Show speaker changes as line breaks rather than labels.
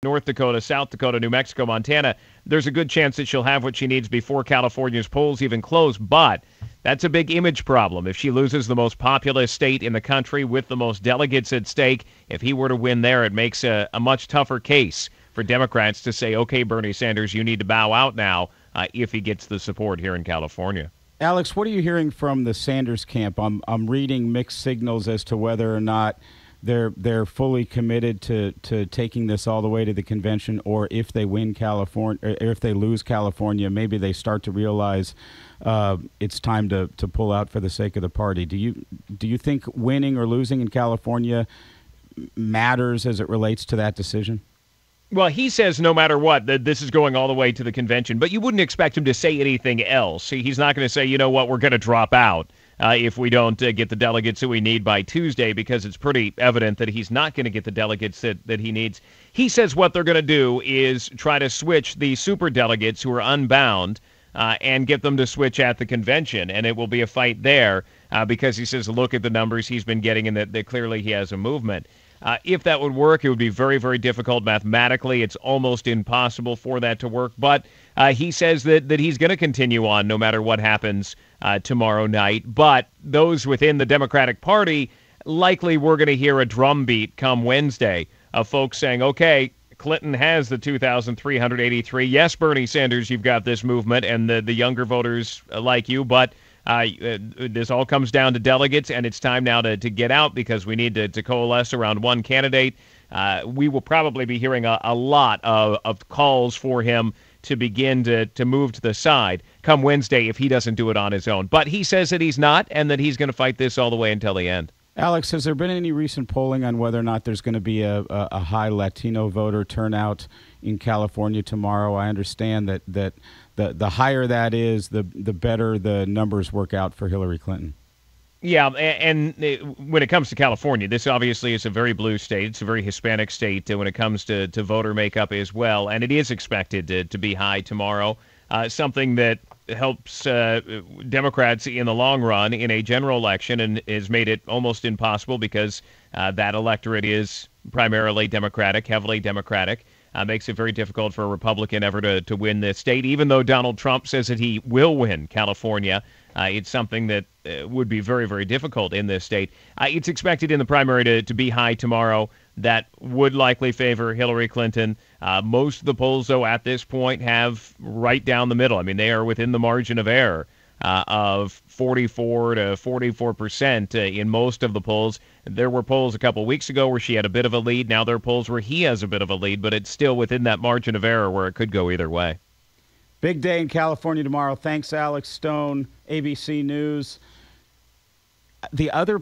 North Dakota, South Dakota, New Mexico, Montana, there's a good chance that she'll have what she needs before California's polls even close. But that's a big image problem. If she loses the most populous state in the country with the most delegates at stake, if he were to win there, it makes a much tougher case for Democrats to say, okay, Bernie Sanders, you need to bow out now if he gets the support here in California.
Alex, what are you hearing from the Sanders camp? I'm reading mixed signals as to whether or not they're fully committed to taking this all the way to the convention, or if they win California, or if they lose California, maybe they start to realize it's time to pull out for the sake of the party. Do you think winning or losing in California matters as it relates to that decision?
Well, he says no matter what, that this is going all the way to the convention, but you wouldn't expect him to say anything else. He's not going to say, you know what, we're going to drop out if we don't get the delegates that we need by Tuesday, because it's pretty evident that he's not going to get the delegates that he needs. He says what they're going to do is try to switch the super delegates who are unbound and get them to switch at the convention, and it will be a fight there because he says, look at the numbers he's been getting and that clearly he has a movement. If that would work, it would be very, very difficult mathematically. It's almost impossible for that to work. But he says that he's going to continue on no matter what happens tomorrow night. But those within the Democratic Party, likely we're going to hear a drumbeat come Wednesday of folks saying, okay, Clinton has the 2,383. Yes, Bernie Sanders, you've got this movement, and the younger voters like you, but this all comes down to delegates, and it's time now to get out because we need to coalesce around one candidate. We will probably be hearing a lot of calls for him to begin to move to the side come Wednesday if he doesn't do it on his own. But he says that he's not, and that he's going to fight this all the way until the end.
Alex, has there been any recent polling on whether or not there's going to be a high Latino voter turnout in California tomorrow? I understand that the higher that is, the better the numbers work out for Hillary Clinton.
Yeah, and when it comes to California, this obviously is a very blue state. It's a very Hispanic state when it comes to voter makeup as well, and it is expected to be high tomorrow, something that helps Democrats in the long run in a general election and has made it almost impossible because that electorate is primarily Democratic, heavily Democratic. Makes it very difficult for a Republican ever to win this state. Even though Donald Trump says that he will win California, it's something that would be very, very difficult in this state. It's expected in the primary to be high tomorrow. That would likely favor Hillary Clinton. Most of the polls, though, at this point have right down the middle. I mean, they are within the margin of error of 44 to 44% in most of the polls. There were polls a couple weeks ago where she had a bit of a lead. Now there are polls where he has a bit of a lead, but it's still within that margin of error where it could go either way.
Big day in California tomorrow. Thanks, Alex Stone, ABC News. The other